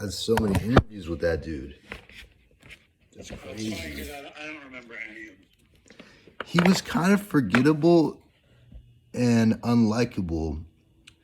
had so many interviews with that dude. That's crazy. It's funny 'cause I don't remember any of them. He was kind of forgettable and unlikable.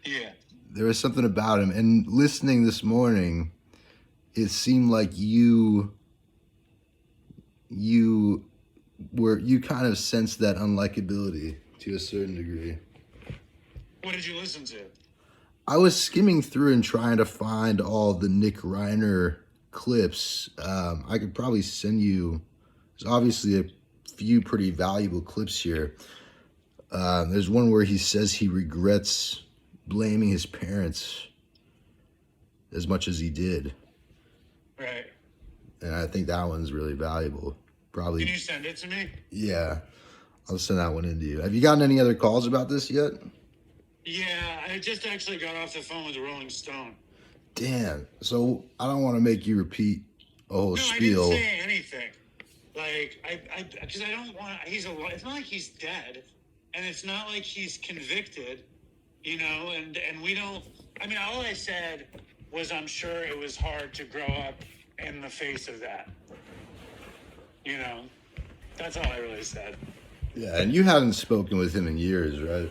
Yeah. There was something about him. And listening this morning, it seemed like you kind of sensed that unlikability to a certain degree. What did you listen to? I was skimming through and trying to find all the Nick Reiner clips. I could probably send you. There's obviously a few pretty valuable clips here. There's one where he says he regrets blaming his parents as much as he did. Right. And I think that one's really valuable. Probably. Can you send it to me? Yeah. I'll send that one in to you. Have you gotten any other calls about this yet? Yeah, I just actually got off the phone with the Rolling Stone. Damn. So I don't want to make you repeat a whole spiel. I didn't say anything. Like, because I don't want. He's alive. It's not like he's dead, and it's not like he's convicted, you know. And we don't. I mean, all I said was I'm sure it was hard to grow up in the face of that. You know, that's all I really said. Yeah, and you haven't spoken with him in years, right?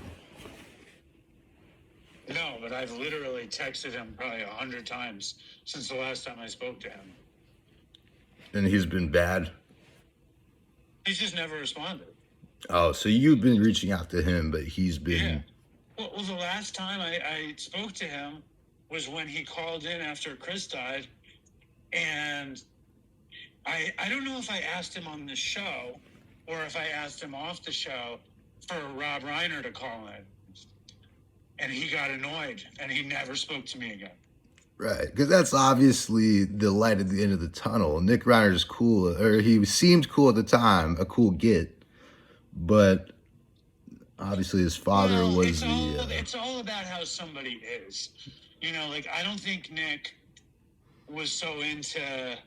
No, but I've literally texted him probably 100 times since the last time I spoke to him. And he's been bad? He's just never responded. Oh, so you've been reaching out to him, but he's been... Yeah. Well, the last time I spoke to him was when he called in after Chris died. And I don't know if I asked him on the show or if I asked him off the show for Rob Reiner to call in. And he got annoyed, and he never spoke to me again. Right, because that's obviously the light at the end of the tunnel. Nick Reiner's cool, or he seemed cool at the time, a cool get. But obviously his father was It's all about how somebody is. You know, like, I don't think Nick was so into...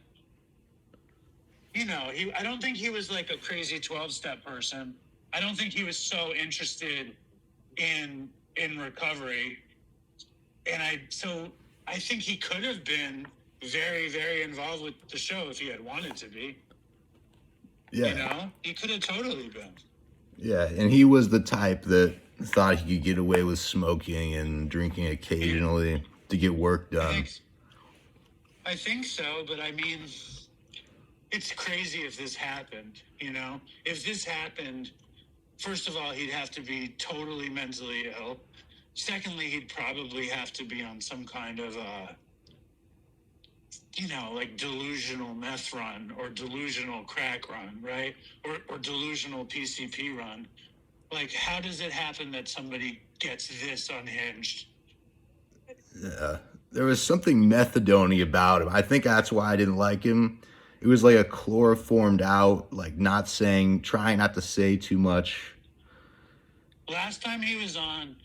You know, I don't think he was like a crazy 12-step person. I don't think he was so interested in recovery. And I think he could have been very, very involved with the show if he had wanted to be. Yeah. You know? He could have totally been. Yeah, and he was the type that thought he could get away with smoking and drinking occasionally to get work done. I think so, but I mean, it's crazy if this happened, you know? If this happened, first of all, he'd have to be totally mentally ill. Secondly, he'd probably have to be on some kind of like delusional meth run or delusional crack run, right? Or delusional PCP run. Like, how does it happen that somebody gets this unhinged? Yeah, there was something methadone-y about him. I think that's why I didn't like him. It was like a chloroformed out, like trying not to say too much. Last time he was on,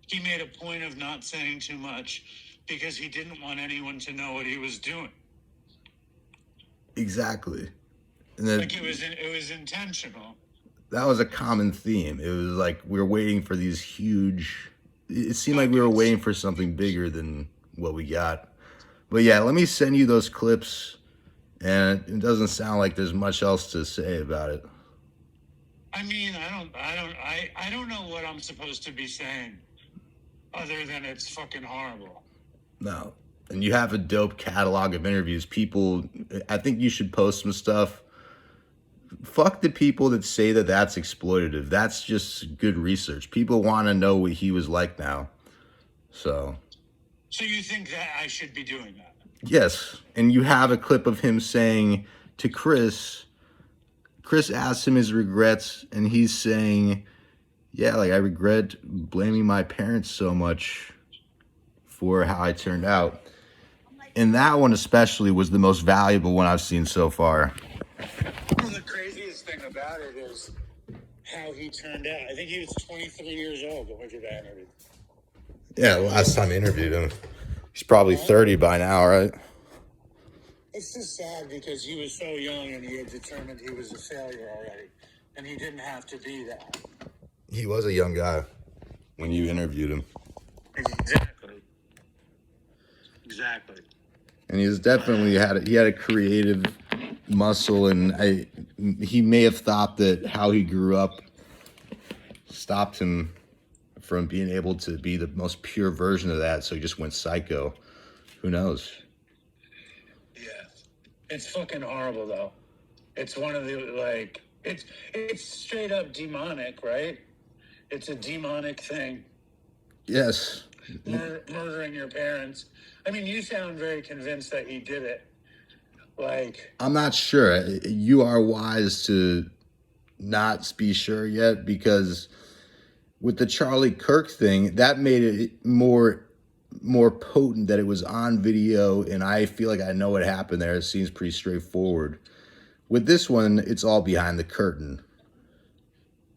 he made a point of not saying too much because he didn't want anyone to know what he was doing. Exactly. And then, like it was intentional. That was a common theme. It was like we were waiting for these huge... It seemed like we were waiting for something bigger than what we got. But yeah, let me send you those clips. And it doesn't sound like there's much else to say about it. I mean, I don't know what I'm supposed to be saying other than it's fucking horrible. No. And you have a dope catalog of interviews. I think you should post some stuff. Fuck the people that say that that's exploitative. That's just good research. People want to know what he was like now. So you think that I should be doing that? Yes. And you have a clip of him saying to Chris asked him his regrets, and he's saying, yeah, like, I regret blaming my parents so much for how I turned out. And that one especially was the most valuable one I've seen so far. The craziest thing about it is how he turned out. I think he was 23 years old when we did that interview. Yeah, last time I interviewed him. He's probably 30 by now, right? It's just sad because he was so young and he had determined he was a failure already. And he didn't have to be that. He was a young guy when you interviewed him. Exactly. And he's definitely had a creative muscle, and he may have thought that how he grew up stopped him from being able to be the most pure version of that, so he just went psycho. Who knows? Yeah. It's fucking horrible though. It's one of the like it's straight up demonic, right? It's a demonic thing. Yes. Murdering your parents. I mean, you sound very convinced that he did it. Like, I'm not sure. You are wise to not be sure yet, because with the Charlie Kirk thing, that made it more potent that it was on video, and I feel like I know what happened there. It seems pretty straightforward. With this one, it's all behind the curtain.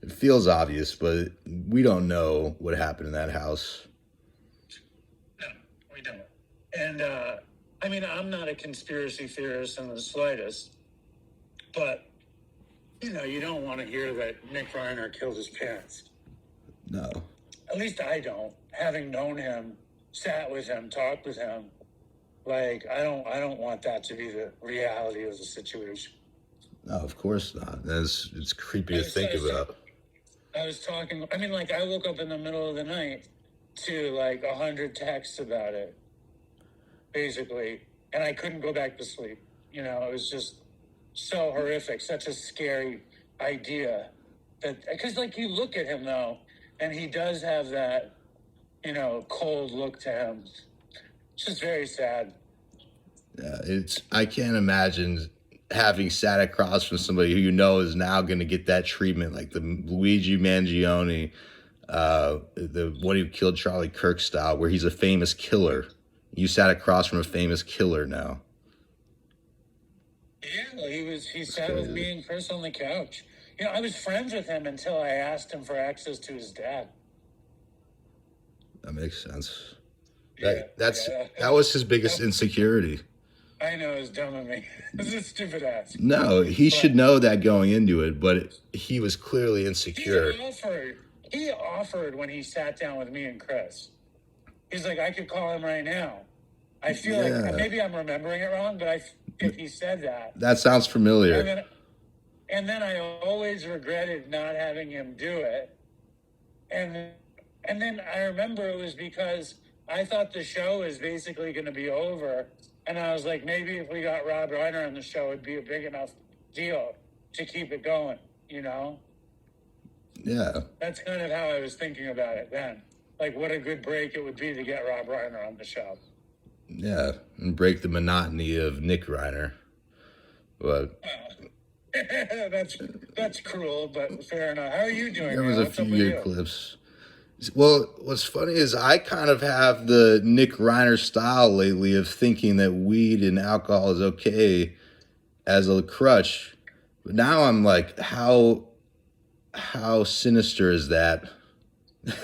It feels obvious, but we don't know what happened in that house. no, we don't. And I mean, I'm not a conspiracy theorist in the slightest, but you know, you don't want to hear that Nick Reiner killed his parents. No. At least I don't. Having known him, sat with him, talked with him, like I don't want that to be the reality of the situation. No, of course not. It's creepy to think about. I was talking. I mean, like I woke up in the middle of the night to like 100 texts about it, basically, and I couldn't go back to sleep. You know, it was just so horrific, such a scary idea. That because like you look at him though, and he does have that, you know, cold look to him. It's just very sad. Yeah, I can't imagine having sat across from somebody who you know is now going to get that treatment, like the Luigi Mangione, the one who killed Charlie Kirk style, where he's a famous killer. You sat across from a famous killer now. Yeah, he sat with me and Chris on the couch. You know, I was friends with him until I asked him for access to his dad. That makes sense. Yeah, That was his biggest insecurity. I know, it's dumb of me. This is stupid ass. No, he should know that going into it, but he was clearly insecure. He offered when he sat down with me and Chris. He's like, I could call him right now. I feel like maybe I'm remembering it wrong, but if he said that. That sounds familiar. And then I always regretted not having him do it. And then I remember it was because I thought the show was basically going to be over. And I was like, maybe if we got Rob Reiner on the show, it'd be a big enough deal to keep it going, you know? Yeah. That's kind of how I was thinking about it then. Like, what a good break it would be to get Rob Reiner on the show. Yeah, and break the monotony of Nick Reiner. But that's cruel, but fair enough. How are you doing? There was a few good clips. Well, what's funny is I kind of have the Nick Reiner style lately of thinking that weed and alcohol is okay as a crutch. But now I'm like, how sinister is that? How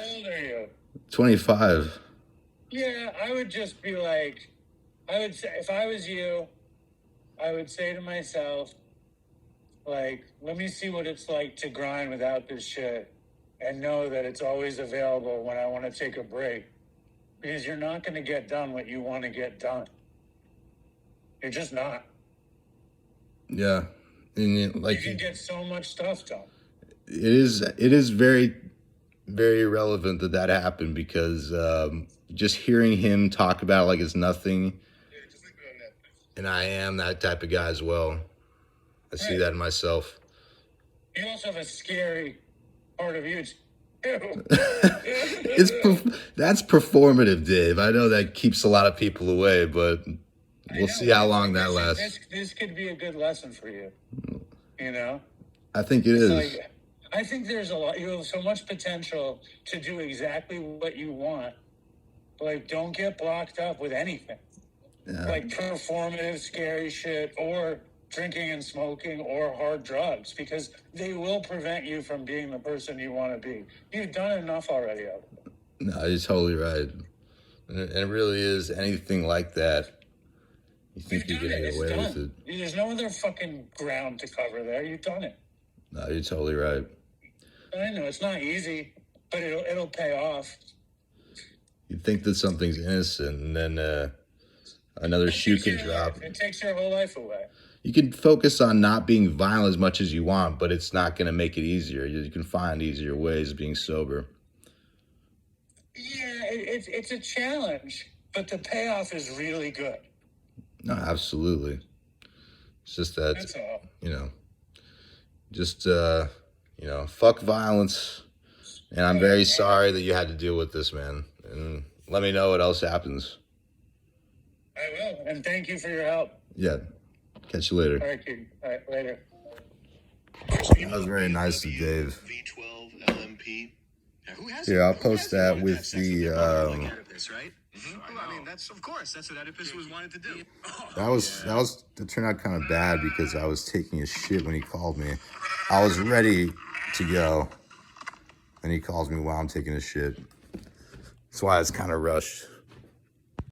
old are you? 25. Yeah, I would just be like, I would say, if I was you, I would say to myself, like, let me see what it's like to grind without this shit and know that it's always available when I want to take a break. Because you're not going to get done what you want to get done. You're just not. Yeah. And like, you can get so much stuff done. It is very, very relevant that happened, because just hearing him talk about it like it's nothing, and I am that type of guy as well. I see that in myself. You also have a scary part of you too. That's performative, Dave. I know that keeps a lot of people away, but we'll see how long that lasts. This could be a good lesson for you. You know? I think it is. Like, I think there's you have so much potential to do exactly what you want. Like, don't get blocked up with anything. Yeah. Like performative, scary shit, or drinking and smoking, or hard drugs, because they will prevent you from being the person you want to be. You've done enough already of it. No, you're totally right. And it really is anything like that. You think you can get away with it. There's no other fucking ground to cover there. You've done it. No, you're totally right. I know it's not easy, but it'll pay off. You think that something's innocent, and then Another shoe can drop. It takes your whole life away. You can focus on not being violent as much as you want, but it's not going to make it easier. You can find easier ways of being sober. Yeah, it's a challenge, but the payoff is really good. No, absolutely. It's just that, That's all. just, fuck violence. And I'm very sorry that you had to deal with this, man. And let me know what else happens. I will, and thank you for your help. Yeah. Catch you later. All right, King. All right, later. That was very nice of Dave. V12 LMP. Here, I'll post that with the, Right? I mean, that's of course that's what Oedipus was wanted to do. that turned out kind of bad because I was taking a shit when he called me. I was ready to go, and he calls me while I'm taking a shit. That's why it's kind of rushed.